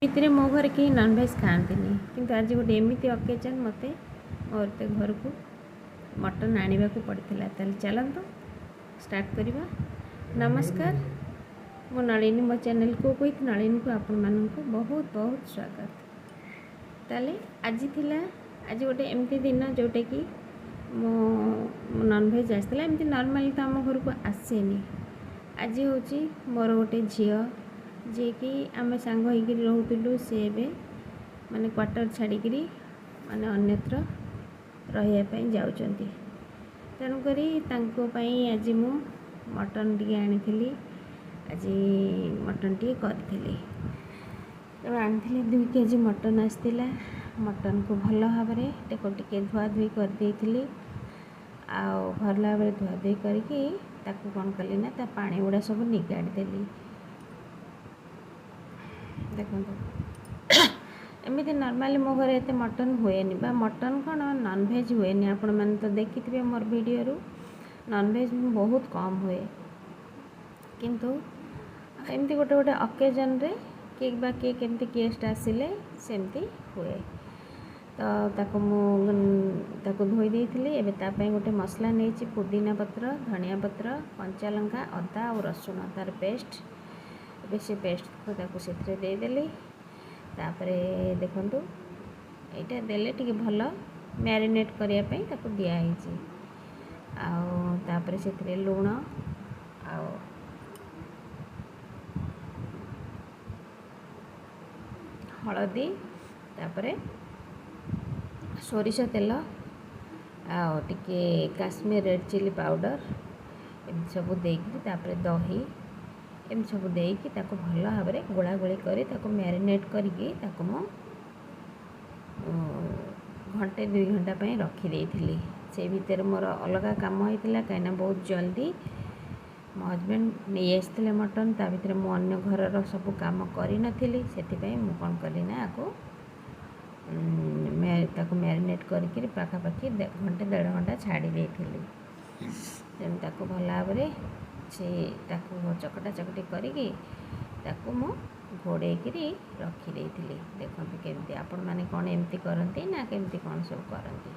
ଏମିତିରେ ମୋ ଘରେ କେହି ନନଭେଜ୍ ଖାଆନ୍ତିନି, କିନ୍ତୁ ଆଜି ଗୋଟେ ଏମିତି ଅକେଜନ୍ ମୋତେ ମୋର ତ ଘରକୁ ମଟନ୍ ଆଣିବାକୁ ପଡ଼ିଥିଲା। ତାହେଲେ ଚାଲନ୍ତୁ ଷ୍ଟାର୍ଟ କରିବା। ନମସ୍କାର, ମୁଁ ନଳିନୀ, ମୋ ଚ୍ୟାନେଲ୍ କୁକ୍ ୱିଥ୍ ନଳିନୀକୁ ଆପଣମାନଙ୍କୁ ବହୁତ ବହୁତ ସ୍ୱାଗତ। ତାହେଲେ ଆଜି ଗୋଟେ ଏମିତି ଦିନ ଯେଉଁଟାକି ମୁଁ ନନଭେଜ୍ ଆସିଥିଲା। ଏମିତି ନର୍ମାଲି ତ ଆମ ଘରକୁ ଆସେନି। ଆଜି ହେଉଛି ମୋର ଗୋଟେ ଝିଅ ଯିଏକି ଆମେ ସାଙ୍ଗ ହେଇକିରି ରହୁଥିଲୁ, ସେ ଏବେ ମାନେ କ୍ୱାର୍ଟର୍ ଛାଡ଼ିକିରି ମାନେ ଅନ୍ୟତ୍ର ରହିବା ପାଇଁ ଯାଉଛନ୍ତି। ତେଣୁକରି ତାଙ୍କ ପାଇଁ ଆଜି ମୁଁ ମଟନ୍ ଟିକେ ଆଣିଥିଲି। ଆଜି ମଟନ୍ ଟିକେ କରିଥିଲି। ତେଣୁ ଆଣିଥିଲି 2 କେଜି ମଟନ୍ ଆସିଥିଲା। ମଟନ୍କୁ ଭଲ ଭାବରେ ଟିକେ ଧୁଆଧୁଇ କରିଦେଇଥିଲି। ଆଉ ଭଲ ଭାବରେ ଧୁଆଧୁଇ କରିକି ତାକୁ କ'ଣ କଲି ନା, ତା ପାଣି ଗୁଡ଼ା ସବୁ ନିଗାଡ଼ି ଦେଲି। ଦେଖନ୍ତୁ, ଏମିତି ନର୍ମାଲି ମୋ ଘରେ ଏତେ ମଟନ୍ ହୁଏନି, ବା ମଟନ୍ କ'ଣ ନନଭେଜ୍ ହୁଏନି। ଆପଣମାନେ ତ ଦେଖିଥିବେ ମୋର ଭିଡ଼ିଓରୁ, ନନଭେଜ୍ ବହୁତ କମ୍ ହୁଏ। କିନ୍ତୁ ଏମିତି ଗୋଟେ ଅକେଜନ୍ରେ କିଏ କେମିତି ଗେଷ୍ଟ ଆସିଲେ ସେମିତି ହୁଏ। ତ ତାକୁ ଧୋଇ ଦେଇଥିଲି। ଏବେ ତା ପାଇଁ ଗୋଟେ ମସଲା ନେଇଛି, ପୁଦିନା ପତ୍ର, ଧନିଆ ପତ୍ର, କଞ୍ଚା ଲଙ୍କା, ଅଦା ଆଉ ରସୁଣ, ତା'ର ପେଷ୍ଟ। ଏବେ ସେ ପେଷ୍ଟକୁ ତାକୁ ସେଥିରେ ଦେଇଦେଲି। ତାପରେ ଦେଖନ୍ତୁ, ଏଇଟା ଦେଲେ ଟିକେ ଭଲ ମ୍ୟାରିନେଟ୍ କରିବା ପାଇଁ ତାକୁ ଦିଆହେଇଛି। ଆଉ ତାପରେ ସେଥିରେ ଲୁଣ ଆଉ ହଳଦୀ, ତାପରେ ସୋରିଷ ତେଲ ଆଉ ଟିକେ କାଶ୍ମୀର ରେଡ଼୍ ଚିଲି ପାଉଡ଼ର, ଏମିତି ସବୁ ଦେଇକିରି ତାପରେ ଦହି, ଏମିତି ସବୁ ଦେଇକି ତାକୁ ଭଲ ଭାବରେ ଗୋଳାଗୋଳି କରି ତାକୁ ମ୍ୟାରିନେଟ୍ କରିକି ତାକୁ ମୁଁ 1-2 ଘଣ୍ଟା ପାଇଁ ରଖିଦେଇଥିଲି। ସେଇ ଭିତରେ ମୋର ଅଲଗା କାମ ହେଇଥିଲା, କାହିଁକିନା ବହୁତ ଜଲ୍ଦି ମୋ ହଜବେଣ୍ଡ ନେଇ ଆସିଥିଲେ ମଟନ୍। ତା ଭିତରେ ମୁଁ ଅନ୍ୟ ଘରର ସବୁ କାମ କରିନଥିଲି। ସେଥିପାଇଁ ମୁଁ କ'ଣ କଲି ନା, ତାକୁ ମ୍ୟାରିନେଟ୍ କରିକିରି ପାଖାପାଖି 1-1.5 ଘଣ୍ଟା ଛାଡ଼ି ଦେଇଥିଲି। ତେଣୁ ତାକୁ ଭଲ ଭାବରେ ତାକୁ ଚକଟା କରିକି ତାକୁ ମୁଁ ଘୋଡ଼େଇକିରି ରଖିଦେଇଥିଲି। ଦେଖନ୍ତୁ କେମିତି, ଆପଣମାନେ କ'ଣ ଏମିତି କରନ୍ତି ନା କେମିତି କ'ଣ ସବୁ କରନ୍ତି?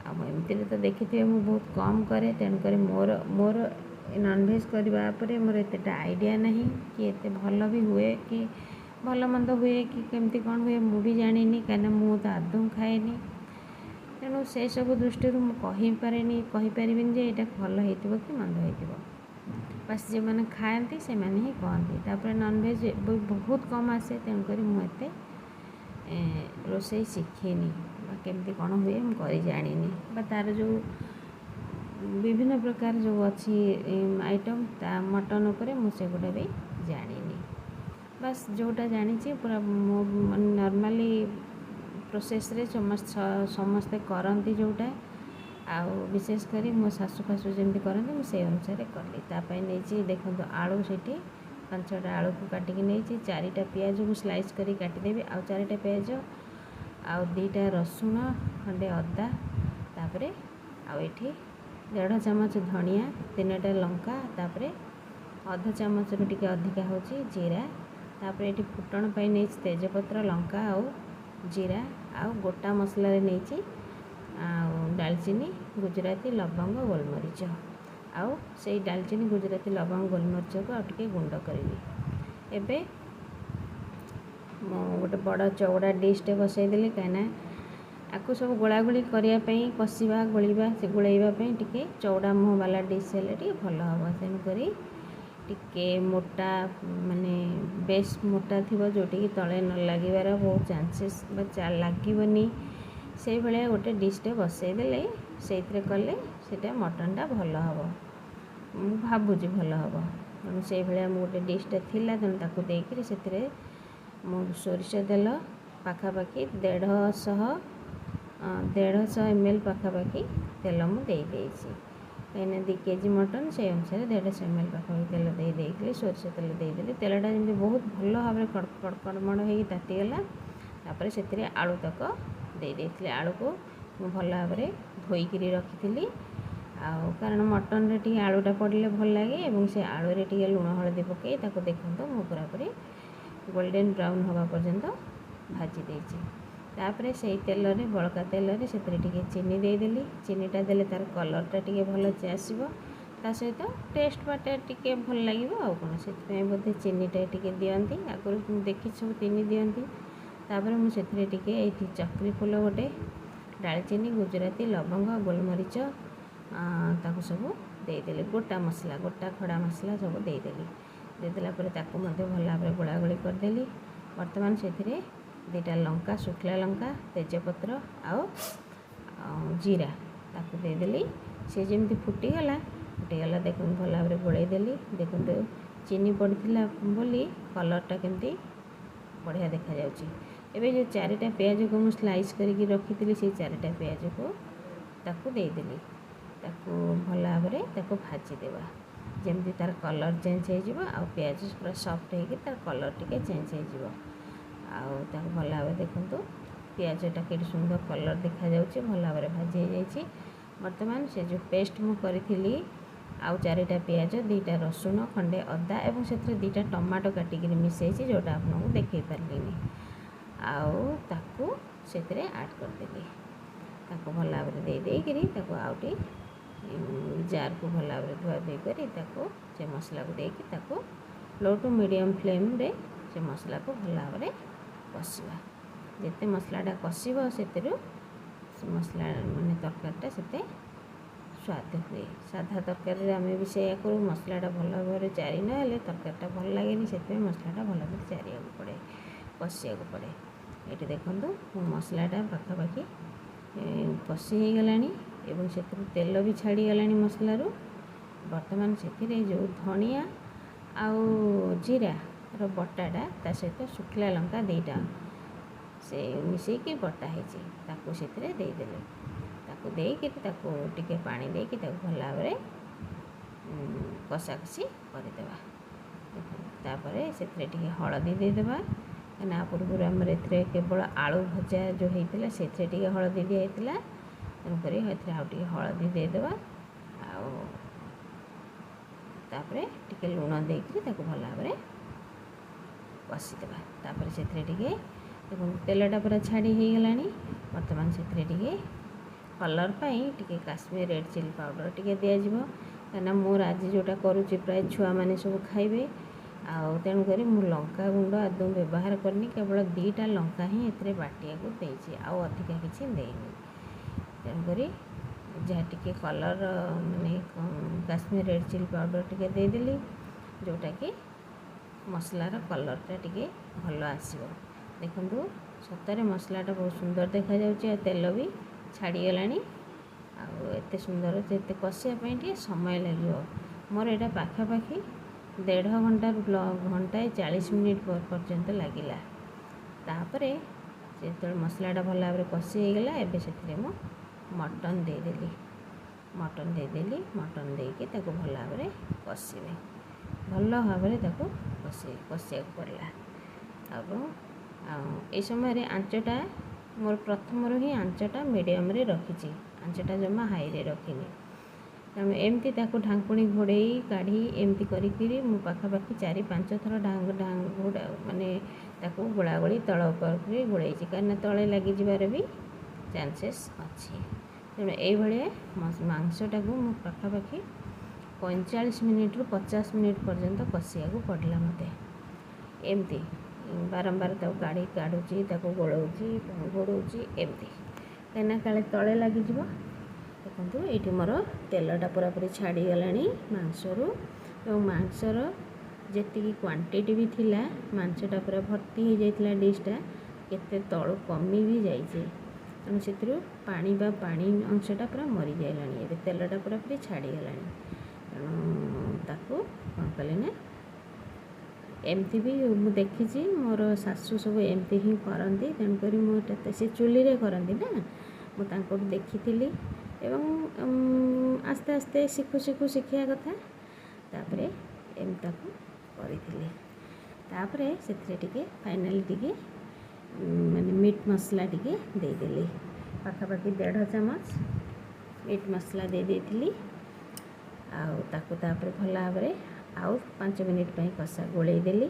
ଆଉ ମୁଁ ଏମିତିରେ ତ ଦେଖିଥିବେ ମୁଁ ବହୁତ କମ୍ କରେ। ତେଣୁକରି ମୋର ନନଭେଜ୍ କରିବା ଉପରେ ମୋର ଏତେଟା ଆଇଡ଼ିଆ ନାହିଁ, କି ଏତେ ଭଲ ବି ହୁଏ କି ଭଲ ମନ୍ଦ ହୁଏ କି କେମିତି କ'ଣ ହୁଏ ମୁଁ ବି ଜାଣିନି, କାହିଁକିନା ମୁଁ ତ ଆଦୌ ଖାଏନି। ତେଣୁ ସେସବୁ ଦୃଷ୍ଟିରୁ ମୁଁ କହିପାରିବିନି ଯେ ଏଇଟା ଭଲ ହେଇଥିବ କି ମନ୍ଦ ହେଇଥିବ। ବାସ୍ ଯେଉଁମାନେ ଖାଆନ୍ତି ସେମାନେ ହିଁ କହନ୍ତି। ତାପରେ ନନଭେଜ୍ ବହୁତ କମ୍ ଆସେ, ତେଣୁକରି ମୁଁ ଏତେ ରୋଷେଇ ଶିଖିନି, ବା କେମିତି କ'ଣ ହୁଏ ମୁଁ କରି ଜାଣିନି, ବା ତା'ର ଯେଉଁ ବିଭିନ୍ନ ପ୍ରକାର ଯେଉଁ ଅଛି ଆଇଟମ୍ ତା ମଟନ୍ ଉପରେ ମୁଁ ସେଗୁଡ଼ା ବି ଜାଣିନି। ବାସ୍ ଯେଉଁଟା ଜାଣିଛି ପୁରା ମୁଁ ମାନେ ନର୍ମାଲି ପ୍ରୋସେସ୍ରେ ସମସ୍ତେ କରନ୍ତି ଯେଉଁଟା, ଆଉ ବିଶେଷ କରି ମୋ ଶାଶୁ ଯେମିତି କରନ୍ତି ମୁଁ ସେଇ ଅନୁସାରେ କଲି। ତା ପାଇଁ ନେଇଛି, ଦେଖନ୍ତୁ, ଆଳୁ ସେଠି 5-6ଟା ଆଳୁକୁ କାଟିକି ନେଇଛି। 4ଟା ପିଆଜକୁ ସ୍ଲାଇସ୍ କରି କାଟିଦେବି, ଆଉ 4ଟା ପିଆଜ, ଆଉ 2ଟା ରସୁଣ, ଖଣ୍ଡେ ଅଦା, ତାପରେ ଆଉ ଏଠି 1.5 ଚାମଚ ଧନିଆ, 3ଟା ଲଙ୍କା, ତାପରେ ଅଧ ଚାମଚରୁ ଟିକେ ଅଧିକା ହେଉଛି ଜିରା, ତାପରେ ଏଠି ଫୁଟଣ ପାଇଁ ନେଇଛି ତେଜପତ୍ର, ଲଙ୍କା ଆଉ ଜିରା, ଆଉ ଗୋଟା ମସଲାରେ ନେଇଛି ଆଉ ଡାଲଚିନି, ଗୁଜୁରାତି, ଲବଙ୍ଗ, ଗୋଲମରିଚ। ଆଉ ସେଇ ଡାଲଚିନି, ଗୁଜୁରାତି, ଲବଙ୍ଗ, ଗୋଲମରିଚକୁ ଆଉ ଟିକେ ଗୁଣ୍ଡ କରିବି। ଏବେ ମୁଁ ଗୋଟେ ବଡ଼ ଚଉଡ଼ା ଡିସ୍ଟେ ବସାଇଦେଲି, କାହିଁକିନା ଆକୁ ସବୁ ଗୋଳାଗୋଳି କରିବା ପାଇଁ, କଷିବା, ଗୋଳେଇବା ପାଇଁ ଟିକେ ଚଉଡ଼ା ମୁହଁ ବାଲା ଡିସ୍ ହେଲେ ଟିକେ ଭଲ ହେବ। ତେଣୁକରି ଟିକେ ମୋଟା, ମାନେ ବେଶ୍ ମୋଟା ଥିବ, ଯେଉଁଠିକି ତଳେ ନ ଲାଗିବାର ବହୁତ ଚାନ୍ସେସ୍, ବା ଲାଗିବନି, ସେଇଭଳିଆ ଗୋଟେ ଡିସ୍ଟେ ବସାଇଦେଲେ ସେଇଥିରେ କଲେ ସେଇଟା ମଟନ୍ଟା ଭଲ ହେବ, ମୁଁ ଭାବୁଛି ଭଲ ହେବ। ତେଣୁ ସେଇଭଳିଆ ମୁଁ ଗୋଟେ ଡିସ୍ଟେ ଥିଲା, ତେଣୁ ତାକୁ ଦେଇକିରି ସେଥିରେ ମୁଁ ସୋରିଷ ତେଲ ପାଖାପାଖି 150 ml ପାଖାପାଖି ତେଲ ମୁଁ ଦେଇଦେଇଛି। କାହିଁକିନା 2 କେଜି ମଟନ୍, ସେଇ ଅନୁସାରେ 150 ml ପାଖାପାଖି ତେଲ ଦେଇଥିଲି। ସୋରିଷ ତେଲ ଦେଇଦେଲି। ତେଲଟା ଯେମିତି ବହୁତ ଭଲ ଭାବରେ କଡ଼ମଡ଼ ହେଇକି ତାତିଗଲା, ତାପରେ ସେଥିରେ ଆଳୁ ତକ ଦେଇଥିଲି। ଆଳୁକୁ ମୁଁ ଭଲ ଭାବରେ ଧୋଇକିରି ରଖିଥିଲି, ଆଉ କାରଣ ମଟନ୍ରେ ଟିକେ ଆଳୁଟା ପଡ଼ିଲେ ଭଲ ଲାଗେ, ଏବଂ ସେ ଆଳୁରେ ଟିକେ ଲୁଣ ହଳଦୀ ପକାଇ ତାକୁ ଦେଖନ୍ତୁ ମୁଁ ପୁରାପୁରି गोल्डन ब्राउन हवा पर्यंत भाजी देछि। तापर से तेल रे बड़का तेल रे से चीनी देदेली। चीनीटा देले तार कलरटा टिके भल आसो ता सहित टेस्ट बाटे टिके भल लगे आउ कौन से बोधे चीनीटा टिके दियंती आगुरी देखी सब चीनी दियंती। तापर मुझे टिके चक्री फूल गोटे डालचीनी गुजराती लवंग गोलमरीच ताको सब देदेली। गोटा मसला गोटा खड़ा मसला सब देदेली। देदेला भल भाव गोला गोली करदेली। बर्तमान से दुटा लंका शुखला लंका तेजपत्र आउ जीरा ताको देदेली। सी जमी फुटीगला देखो भल भाव गोलैदेली। देखो चीनी पड़ता बोली कलरटा केमती बढ़िया देखा जाउची। एबे जो 4टा प्याज को मुझे स्लाइस करके रखी थी से 4टा प्याज को ताकू देदेली। ताकू भल भाव भाजीदेवा जमी तार कलर चेंज हो प्याज पूरा सफ्ट होगी तार कलर टिके चेंज हो भल भाव देखु पियाजटा के सुंदर कलर देखा जाउची भल भाव भाजी हो जाइए। बर्तमान से जो पेस्ट मु करी आउ 4टा प्याज 2टा रसुण खंडे अदा और से 2टा टमाटो काटिक मिसई जोटा आपको देखे पार्ली आउ ताकू से ऐड करदेली। ताकू भल भाव देकर आउटे जार को भल भाव धुआ धुई कर से मसला को देकी ताकू लो टू मीडियम फ्लेम रे से मसला को भल भाव कषा। जिते मसलाटा कषिब से मसला माने तरकारीटा से स्वाद हुए। साधा तरकारी आम भी से करूँ मसलाटा भल भाव चारी ना तरकारीटा भल लगे से मसलाटा भल भाव चारिया पड़े कषिया पड़े। ये देखो मसलाटा पखापाखि कषि हो गला से तेल भी छाड़ी गला मसलू। बर्तमान से जो धनिया आउ जीरा बटाटा ता सहित शुखला लंका 2टा से मिसेकी बटा होती से देदेले। ताकू देके टिके पानी देके भल भाव कषा कषि करदेवा। तापर से हलदी देदेवा कहीं पूर्व आम केवल आलू भजा जो होता से हलदी दिया तेणुक आउ हलदी देदेवा आपर टे लुण देकर भल भाव कषिदेवा। तापर से तेलटा पूरा छाड़ी हो गला। बर्तमान से कलर पाई टिके काश्मीर रेड चिली पाउडर टिके दिज्व कहीं मोर आज जोटा करुच्ची प्राय छुआ मैंने सब खाइबे तेणुक मु लंका गुंड आदौ व्यवहार करनी केवल 2टा लंका ही ए बाटिया को देती आउ अधिका किसी देनी। तेणुक जहाँ टिके कलर माने काश्मीर रेड चिली पाउडर टिके देदेली जोटा कि मसलार कलरटा टिके भल आसो। देखु सतरे मसलाटा बहुत सुंदर देखा जाउची तेल भी छाड़ी गला एत सुंदर जिते कषापी समय लगे मोर यहाँ पाखापाखि 1.5 घंटा घंटाए 40 मिनिट पर्यंत लगिला। तापर जो मसलाटा भल भाव कषि हो गला एबे से मटन देदेली। मटन देकी भल भाव कषिबे भल भाव कषिया पड़ला। ये समय आंचटा मोर प्रथम ही आंचटा मीडियम रे रखी आंचटा जमा हाई रे रखिनी तेणु एमती ढांकुणी घोड़े काढ़ी एमती करी मु पाखापाखि 4-5 थर माने गोला गोली तल ऊपर गोड़े कहीं तले लगी जबार भी चांसेस अच्छी। तेणु ये मांसटा को मु पाखापाखि 45 मिनिट रु 50 मिनिट पर्यंत कषिया को पड़ला। मत एमती बारंबार काढ़ी काढ़ुची गोलाऊँगी घोड़ाऊँगी एमती कहीं काले तले लगे। देखो ये मोर तेलटा पूरा पूरी छाड़ी गला मांसरू और मांसर जी क्वांटिटी भी थिला मांसटा पूरा भर्ती हो जाता डिशटा केते तलू कमी भी जाइए तेणु से पानी अंशटा पूरा मरी जाइला। ये तेलटा पूरा पूरी छाड़ी गला तेणु ताकू कौन कले ना एमती भी मु देखी मोर सासू सब एमती ही करती तेणुक मुझे से चुली रे करती ना मुझे देखी एवं आस्ते आस्ते शिखु शिखु शिखिया कथा तापर एमता करी से फाइनाली टिके माने मीट मसला टिके देदेली पाखापाखि 1.5 चामच मीट मसला दे देथिली आउ ताकू तापर भल भाव आउ 5 मिनिट कषा गोलैदेली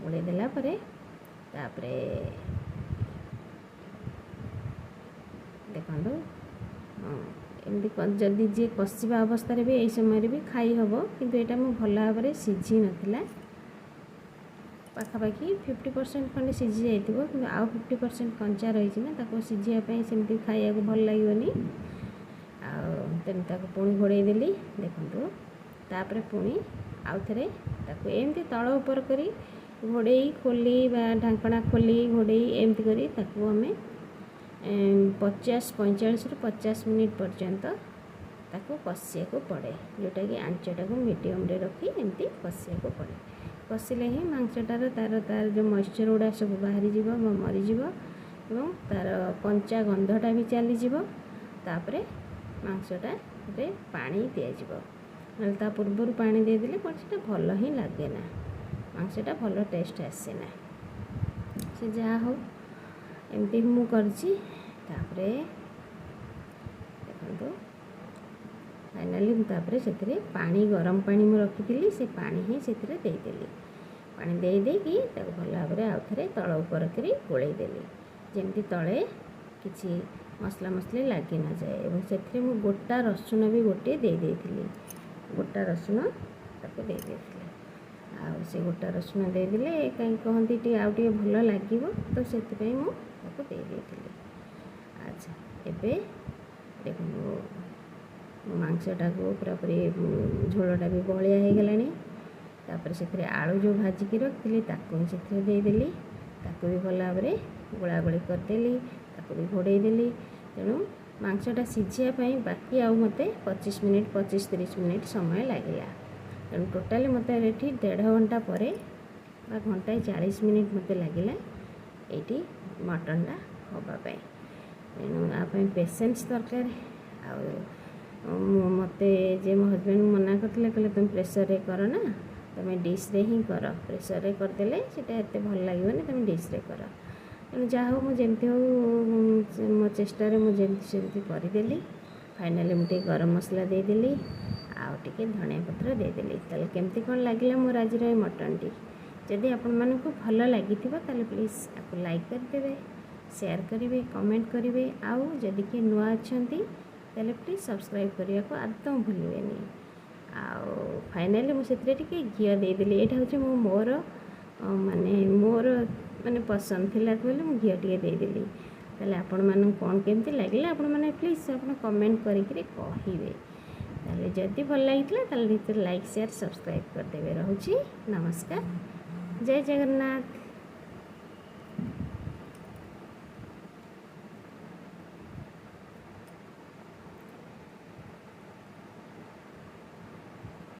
ଗୋଳେଇ ଦେଲା ପରେ ତାପରେ ଦେଖନ୍ତୁ ଏମିତି ଯଦି ଯିଏ କଷିବା ଅବସ୍ଥାରେ ବି ଏଇ ସମୟରେ ବି ଖାଇ ହେବ, କିନ୍ତୁ ଏଇଟା ମୁଁ ଭଲ ଭାବରେ ସିଝି ନଥିଲା। ପାଖାପାଖି 50% ଖଣ୍ଡେ ସିଝି ଯାଇଥିବ, କିନ୍ତୁ ଆଉ 50% କଞ୍ଚା ରହିଛି ନା, ତାକୁ ସିଝିବା ପାଇଁ ସେମିତି ଖାଇବାକୁ ଭଲ ଲାଗିବନି। ଆଉ ତେଣୁ ତାକୁ ପୁଣି ଘୋଡ଼େଇ ଦେଲି। ଦେଖନ୍ତୁ ତାପରେ ପୁଣି ଆଉ ଥରେ ତାକୁ ଏମିତି ତଳ ଉପର କରି ଘୋଡ଼େଇ ଖୋଲି ବା ଢାଙ୍କଣା ଖୋଲି ଘୋଡ଼େଇ ଏମିତି କରି ତାକୁ ଆମେ 45ରୁ 50 ମିନିଟ୍ ପର୍ଯ୍ୟନ୍ତ ତାକୁ କଷିବାକୁ ପଡ଼େ, ଯେଉଁଟାକି ଆଞ୍ଚଟାକୁ ମିଡ଼ିୟମ୍ରେ ରଖି ଏମିତି କଷିବାକୁ ପଡ଼େ। କଷିଲେ ହିଁ ମାଂସଟାର ତାର ଯେଉଁ ମଏଶ୍ଚର୍ ଗୁଡ଼ା ସବୁ ବାହାରିଯିବ ବା ମରିଯିବ ଏବଂ ତାର କଞ୍ଚା ଗନ୍ଧଟା ବି ଚାଲିଯିବ। ତାପରେ ମାଂସଟାରେ ପାଣି ଦିଆଯିବ, ନହେଲେ ତା ପୂର୍ବରୁ ପାଣି ଦେଇଦେଲେ ସେଟା ଭଲ ହିଁ ଲାଗେ ନା, ମାଂସଟା ଭଲ ଟେଷ୍ଟ ଆସେ ନା। ସେ ଯାହା ହଉ ଏମିତି ମୁଁ କରିଛି। ତାପରେ ଦେଖନ୍ତୁ ଫାଇନାଲି ମୁଁ ତାପରେ ସେଥିରେ ପାଣି, ଗରମ ପାଣି ମୁଁ ରଖିଥିଲି, ସେ ପାଣି ହିଁ ସେଥିରେ ଦେଇଦେଲି। ପାଣି ଦେଇକି ତାକୁ ଭଲ ଭାବରେ ଆଉ ଥରେ ତଳ ଉପର କରି ଗୋଳେଇ ଦେଲି, ଯେମିତି ତଳେ କିଛି ମସଲା ମସଲି ଲାଗି ନଯାଏ। ଏବଂ ସେଥିରେ ମୁଁ ଗୋଟା ରସୁଣ ବି ଗୋଟିଏ ଦେଇଥିଲି, ଗୋଟା ରସୁଣ ତାକୁ ଦେଇଥିଲି। ଆଉ ସେ ଗୋଟା ରସୁଣ ଦେଇଦେଲେ କାହିଁକି କହନ୍ତି ଆଉ ଟିକେ ଭଲ ଲାଗିବ, ତ ସେଥିପାଇଁ ମୁଁ ତାକୁ ଦେଇଥିଲି। ଆଚ୍ଛା, ଏବେ ଦେଖନ୍ତୁ ମାଂସଟାକୁ ପୁରାପୁରି ଝୋଳଟା ବି ବହଳିଆ ହେଇଗଲାଣି। ତାପରେ ସେଥିରେ ଆଳୁ ଯେଉଁ ଭାଜିକି ରଖିଥିଲି ତାକୁ ହିଁ ସେଥିରେ ଦେଇଦେଲି, ତାକୁ ବି ଭଲ ଭାବରେ ଗୋଳାଗୋଳି କରିଦେଲି, ତାକୁ ବି ଘୋଡ଼େଇ ଦେଲି। ତେଣୁ ମାଂସଟା ସିଝିବା ପାଇଁ ବାକି ଆଉ ମୋତେ 25-30 ମିନିଟ୍ ସମୟ ଲାଗିଲା। ତେଣୁ ଟୋଟାଲି ମୋତେ ଏଠି 1.5 ଘଣ୍ଟା ପରେ ବା ଘଣ୍ଟାଏ 40 ମିନିଟ୍ ମୋତେ ଲାଗିଲା ଏଇଠି ମଟନ୍ଟା ହେବା ପାଇଁ। ତେଣୁ ଆ ପାଇଁ ପେସେନ୍ସ ଦରକାର। ଆଉ ମୋତେ ଯେ ମୋ ହଜବେଣ୍ଡ ମନା କରିଥିଲେ, କହିଲେ ତୁମେ ପ୍ରେସର୍ରେ କର ନା, ତୁମେ ଡିସ୍ରେ ହିଁ କର, ପ୍ରେସର୍ରେ କରିଦେଲେ ସେଇଟା ଏତେ ଭଲ ଲାଗିବନି, ତୁମେ ଡିସ୍ରେ କର। ତେଣୁ ଯାହା ହଉ ମୁଁ ଯେମିତି ହଉ ମୋ ଚେଷ୍ଟାରେ ମୁଁ ଯେମିତି ସେମିତି କରିଦେଲି। ଫାଇନାଲି ମୁଁ ଟିକେ ଗରମ ମସଲା ଦେଇଦେଲି, ଆଉ ଟିକେ ଧଣିଆ ପତ୍ର ଦେଇଦେଲି। ତାହେଲେ କେମିତି କ'ଣ ଲାଗିଲା ମୋର ଆଜିର ଏ ମଟନ୍ଟି? ଯଦି ଆପଣମାନଙ୍କୁ ଭଲ ଲାଗିଥିବ ତାହେଲେ ପ୍ଲିଜ୍ ଆକୁ ଲାଇକ୍ କରିଦେବେ, ସେୟାର କରିବେ, କମେଣ୍ଟ କରିବେ। ଆଉ ଯଦି କିଏ ନୂଆ ଅଛନ୍ତି ତାହେଲେ ପ୍ଲିଜ୍ ସବସ୍କ୍ରାଇବ୍ କରିବାକୁ ଆଦୌ ଭୁଲିବେନି। ଆଉ ଫାଇନାଲି ମୁଁ ସେଥିରେ ଟିକେ ଘିଅ ଦେଇଦେଲି। ଏଇଟା ହେଉଛି ମୋର ପସନ୍ଦ ଥିଲା ବୋଲି ମୁଁ ଘିଅ ଟିକେ ଦେଇଦେଲି। ତାହେଲେ ଆପଣମାନଙ୍କୁ କ'ଣ କେମିତି ଲାଗିଲା ଆପଣମାନେ ପ୍ଲିଜ୍ ଆପଣ କମେଣ୍ଟ କରିକିରି କହିବେ। ତାହେଲେ ଯଦି ଭଲ ଲାଗିଥିଲା ତାହେଲେ ଲାଇକ୍, ସେୟାର, ସବସ୍କ୍ରାଇବ୍ କରିଦେବେ। ରହୁଛି, ନମସ୍କାର, ଜୟ ଜଗନ୍ନାଥ।